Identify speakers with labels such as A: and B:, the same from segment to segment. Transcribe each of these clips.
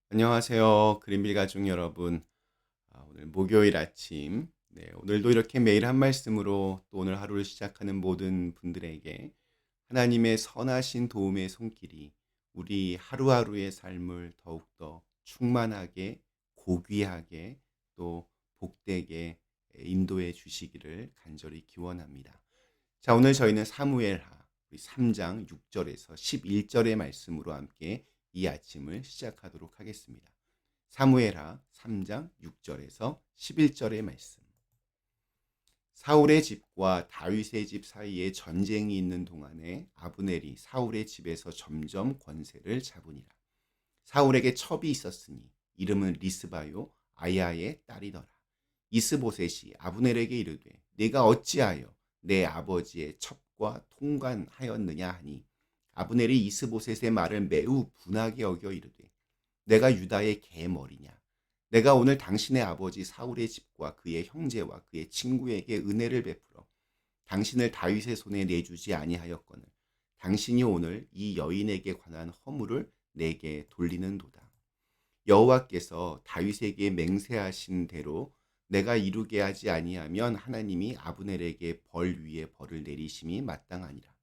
A: 안녕하세요. 그린빌 가족 여러분. 오늘 목요일 아침. 오늘도 이렇게 매일 한 말씀으로 또 오늘 하루를 시작하는 모든 분들에게 하나님의 선하신 도움의 손길이 우리 하루하루의 삶을 더욱더 충만하게, 고귀하게, 또 복되게 인도해 주시기를 간절히 기원합니다. 자, 오늘 저희는 사무엘하 3장 6절에서 11절의 말씀으로 함께 이 아침을 시작하도록 하겠습니다. 사무엘하 3장 6절에서 11절의 말씀. 사울의 집과 다윗의 집 사이에 전쟁이 있는 동안에 아브넬이 사울의 집에서 점점 권세를 잡으니라. 사울에게 첩이 있었으니 이름은 리스바요 아야의 딸이더라. 이스보셋이 아브넬에게 이르되 내가 어찌하여 내 아버지의 첩과 통관하였느냐 하니 아브넬이 이스보셋의 말을 매우 분하게 여겨 이르되 내가 유다의 개머리냐 내가 오늘 당신의 아버지 사울의 집과 그의 형제와 그의 친구에게 은혜를 베풀어 당신을 다윗의 손에 내주지 아니하였거늘 당신이 오늘 이 여인에게 관한 허물을 내게 돌리는도다. 여호와께서 다윗에게 맹세하신 대로 내가 이루게 하지 아니하면 하나님이 아브넬에게 벌 위에 벌을 내리심이 마땅하니라.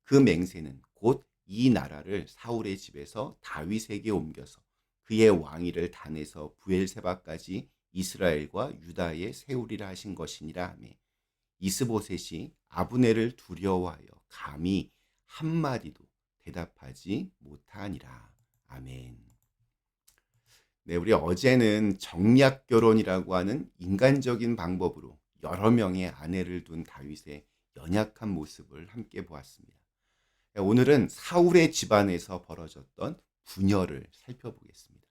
A: 그 맹세는 곧 이 나라를 사울의 집에서 다윗에게 옮겨서 그의 왕위를 단에서 부엘세바까지 이스라엘과 유다에 세우리라 하신 것이니라 하매 이스보셋이 아브넬을 두려워하여 감히 한마디도 대답하지 못하니라. 아멘. 우리 어제는 정략 결혼이라고 하는 인간적인 방법으로 여러 명의 아내를 둔 다윗의 연약한 모습을 함께 보았습니다. 오늘은 사울의 집안에서 벌어졌던 분열을 살펴보겠습니다.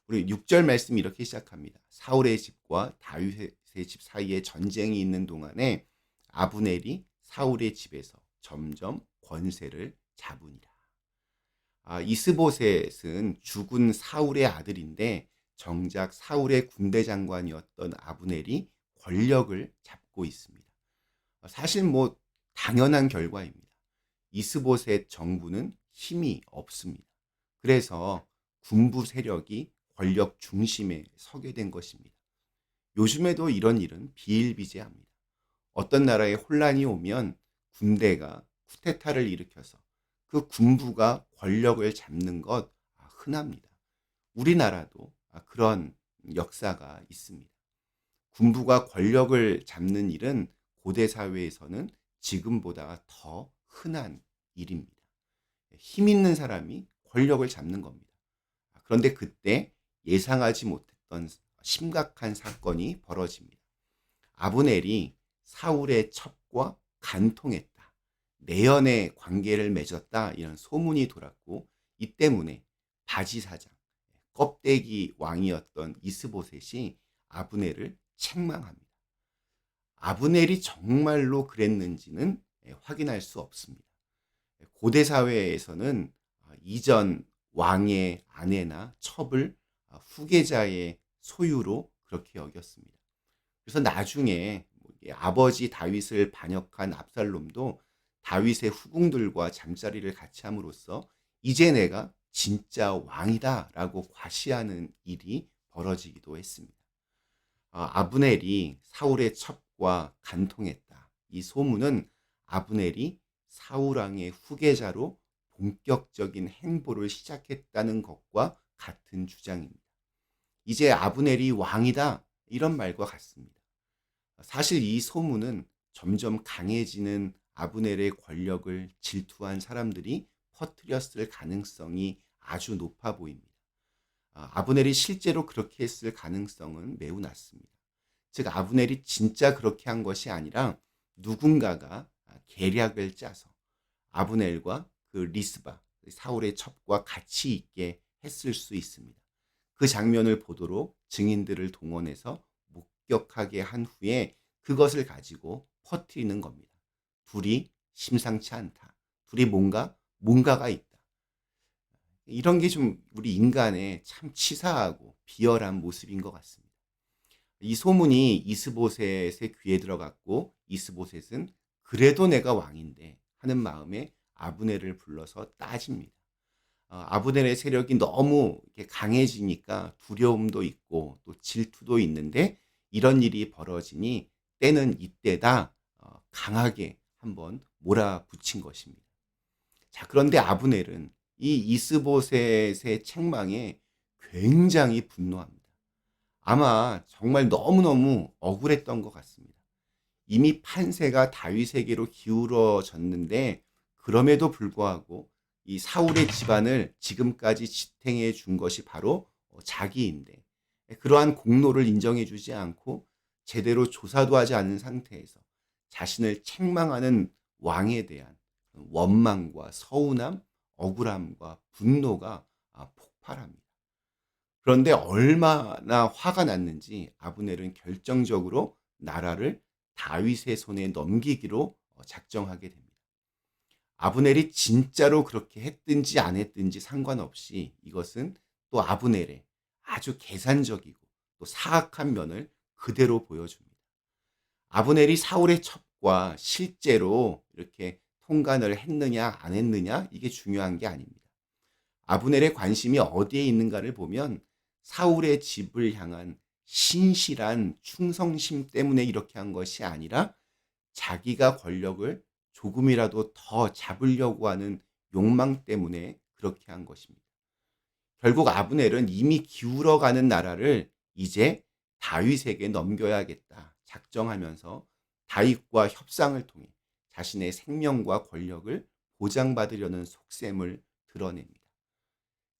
A: 우리 6절 말씀이 이렇게 시작합니다. 사울의 집과 다윗의 집 사이에 전쟁이 있는 동안에 아브넬이 사울의 집에서 점점 권세를 잡으니라. 이스보셋은 죽은 사울의 아들인데 정작 사울의 군대 장관이었던 아브넬이 권력을 잡고 있습니다. 사실 당연한 결과입니다. 이스보셋 정부는 힘이 없습니다. 그래서 군부 세력이 권력 중심에 서게 된 것입니다. 요즘에도 이런 일은 비일비재합니다. 어떤 나라에 혼란이 오면 군대가 쿠데타를 일으켜서 그 군부가 권력을 잡는 것 흔합니다. 우리나라도 그런 역사가 있습니다. 군부가 권력을 잡는 일은 고대 사회에서는 지금보다 더 흔한 일입니다. 힘 있는 사람이 권력을 잡는 겁니다. 그런데 그때 예상하지 못했던 심각한 사건이 벌어집니다. 아브넬이 사울의 첩과 간통했다. 내연의 관계를 맺었다. 이런 소문이 돌았고 이 때문에 바지사장, 껍데기 왕이었던 이스보셋이 아브넬을 책망합니다. 아브넬이 정말로 그랬는지는 확인할 수 없습니다. 고대 사회에서는 이전 왕의 아내나 첩을 후계자의 소유로 그렇게 여겼습니다. 그래서 나중에 아버지 다윗을 반역한 압살롬도 다윗의 후궁들과 잠자리를 같이 함으로써 이제 내가 진짜 왕이다라고 과시하는 일이 벌어지기도 했습니다. 아브넬이 사울의 첩과 간통했다. 이 소문은 아브넬이 사울왕의 후계자로 본격적인 행보를 시작했다는 것과 같은 주장입니다. 이제 아브넬이 왕이다. 이런 말과 같습니다. 사실 이 소문은 점점 강해지는 아브넬의 권력을 질투한 사람들이 퍼뜨렸을 가능성이 아주 높아 보입니다. 아브넬이 실제로 그렇게 했을 가능성은 매우 낮습니다. 즉 아브넬이 진짜 그렇게 한 것이 아니라 누군가가 계략을 짜서 아브넬과 그 리스바 사울의 첩과 같이 있게 했을 수 있습니다. 그 장면을 보도록 증인들을 동원해서 목격하게 한 후에 그것을 가지고 퍼뜨리는 겁니다. 둘이 심상치 않다. 둘이 뭔가가 있다. 이런 게 좀 우리 인간의 참 치사하고 비열한 모습인 것 같습니다. 이 소문이 이스보셋의 귀에 들어갔고 이스보셋은 그래도 내가 왕인데 하는 마음에 아브넬을 불러서 따집니다. 아브넬의 세력이 너무 이렇게 강해지니까 두려움도 있고 또 질투도 있는데 이런 일이 벌어지니 때는 이때다. 강하게 한번 몰아붙인 것입니다. 자, 그런데 아브넬은 이 이스보셋의 책망에 굉장히 분노합니다. 아마 정말 너무너무 억울했던 것 같습니다. 이미 판세가 다윗에게로 기울어졌는데 그럼에도 불구하고 이 사울의 집안을 지금까지 지탱해 준 것이 바로 자기인데 그러한 공로를 인정해 주지 않고 제대로 조사도 하지 않은 상태에서 자신을 책망하는 왕에 대한 원망과 서운함, 억울함과 분노가 폭발합니다. 그런데 얼마나 화가 났는지 아브넬은 결정적으로 나라를 다윗의 손에 넘기기로 작정하게 됩니다. 아브넬이 진짜로 그렇게 했든지 안 했든지 상관없이 이것은 또 아브넬의 아주 계산적이고 또 사악한 면을 그대로 보여줍니다. 아브넬이 사울의 첩과 실제로 이렇게 통관을 했느냐 안 했느냐 이게 중요한 게 아닙니다. 아브넬의 관심이 어디에 있는가를 보면 사울의 집을 향한 신실한 충성심 때문에 이렇게 한 것이 아니라 자기가 권력을 조금이라도 더 잡으려고 하는 욕망 때문에 그렇게 한 것입니다. 결국 아브넬은 이미 기울어가는 나라를 이제 다윗에게 넘겨야겠다 작정하면서 다윗과 협상을 통해 자신의 생명과 권력을 보장받으려는 속셈을 드러냅니다.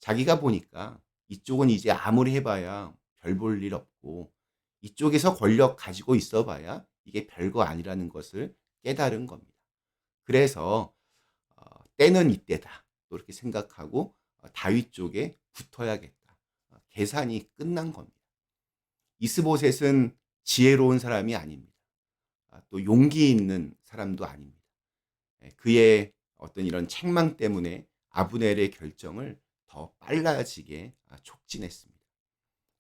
A: 자기가 보니까 이쪽은 이제 아무리 해봐야 별 볼 일 없고 이쪽에서 권력 가지고 있어봐야 이게 별거 아니라는 것을 깨달은 겁니다. 그래서 때는 이때다 또 이렇게 생각하고 다윗 쪽에 붙어야겠다. 계산이 끝난 겁니다. 이스보셋은 지혜로운 사람이 아닙니다. 또 용기 있는 사람도 아닙니다. 그의 어떤 이런 책망 때문에 아브넬의 결정을 더 빨라지게 촉진했습니다.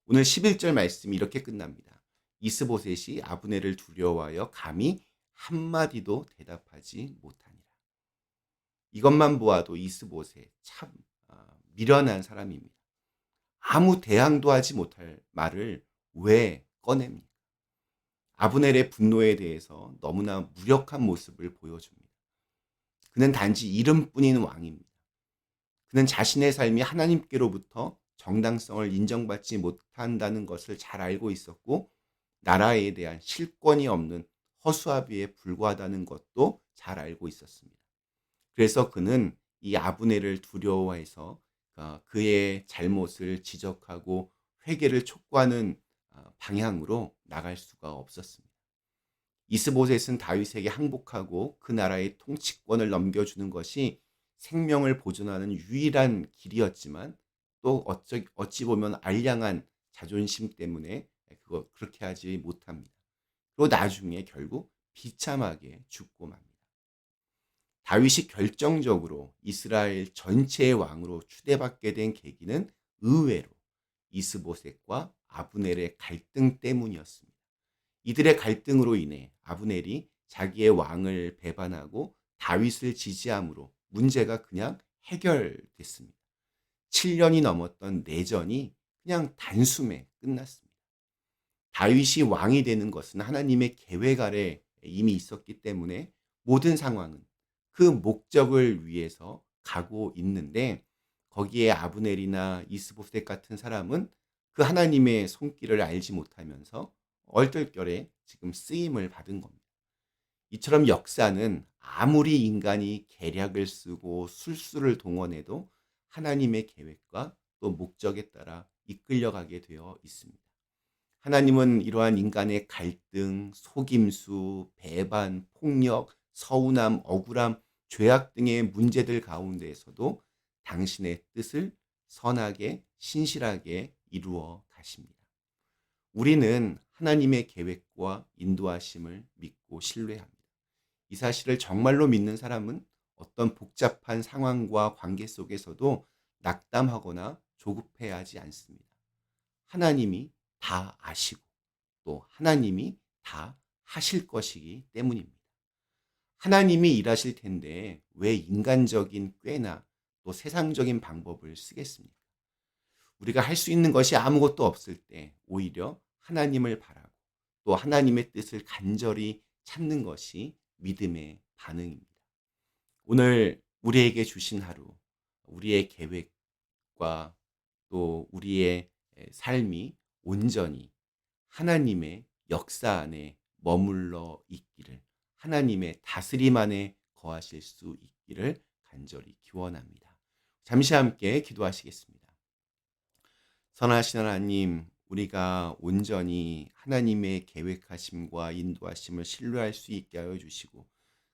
A: 오늘 11절 말씀이 이렇게 끝납니다. 이스보셋이 아브넬을 두려워하여 감히 한마디도 대답하지 못하니라. 이것만 보아도 이스보셋 참 미련한 사람입니다. 아무 대항도 하지 못할 말을 왜 꺼냅니까? 아브넬의 분노에 대해서 너무나 무력한 모습을 보여줍니다. 그는 단지 이름뿐인 왕입니다. 그는 자신의 삶이 하나님께로부터 정당성을 인정받지 못한다는 것을 잘 알고 있었고 나라에 대한 실권이 없는 허수아비에 불과하다는 것도 잘 알고 있었습니다. 그래서 그는 이 아브넬을 두려워해서 그의 잘못을 지적하고 회개를 촉구하는 방향으로 나갈 수가 없었습니다. 이스보셋은 다윗에게 항복하고 그 나라의 통치권을 넘겨주는 것이 생명을 보존하는 유일한 길이었지만 또 어찌 보면 알량한 자존심 때문에 그렇게 하지 못합니다. 그리고 나중에 결국 비참하게 죽고 맙니다. 다윗이 결정적으로 이스라엘 전체의 왕으로 추대받게 된 계기는 의외로 이스보셋과 아브넬의 갈등 때문이었습니다. 이들의 갈등으로 인해 아브넬이 자기의 왕을 배반하고 다윗을 지지함으로 문제가 그냥 해결됐습니다. 7년이 넘었던 내전이 그냥 단숨에 끝났습니다. 다윗이 왕이 되는 것은 하나님의 계획 아래 이미 있었기 때문에 모든 상황은 그 목적을 위해서 가고 있는데 거기에 아브넬이나 이스보셋 같은 사람은 그 하나님의 손길을 알지 못하면서 얼떨결에 지금 쓰임을 받은 겁니다. 이처럼 역사는 아무리 인간이 계략을 쓰고 술수를 동원해도 하나님의 계획과 또 목적에 따라 이끌려가게 되어 있습니다. 하나님은 이러한 인간의 갈등, 속임수, 배반, 폭력, 서운함, 억울함, 죄악 등의 문제들 가운데에서도 당신의 뜻을 선하게, 신실하게 이루어 가십니다. 우리는 하나님의 계획과 인도하심을 믿고 신뢰합니다. 이 사실을 정말로 믿는 사람은 어떤 복잡한 상황과 관계 속에서도 낙담하거나 조급해하지 않습니다. 하나님이 다 아시고 또 하나님이 다 하실 것이기 때문입니다. 하나님이 일하실 텐데 왜 인간적인 꾀나 또 세상적인 방법을 쓰겠습니까? 우리가 할 수 있는 것이 아무것도 없을 때 오히려 하나님을 바라고 또 하나님의 뜻을 간절히 찾는 것이 믿음의 반응입니다. 오늘 우리에게 주신 하루, 우리의 계획과 또 우리의 삶이 온전히 하나님의 역사 안에 머물러 있기를, 하나님의 다스림 안에 거하실 수 있기를 간절히 기원합니다. 잠시 함께 기도하시겠습니다. 선하신 하나님, 우리가 온전히 하나님의 계획하심과 인도하심을 신뢰할 수 있게 하여 주시고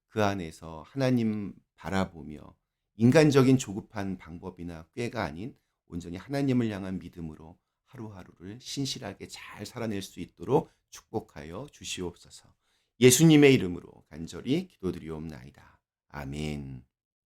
A: 그 안에서 하나님 바라보며 인간적인 조급한 방법이나 꾀가 아닌 온전히 하나님을 향한 믿음으로 하루하루를 신실하게 잘 살아낼 수 있도록 축복하여 주시옵소서. 예수님의 이름으로 간절히 기도드리옵나이다. 아멘.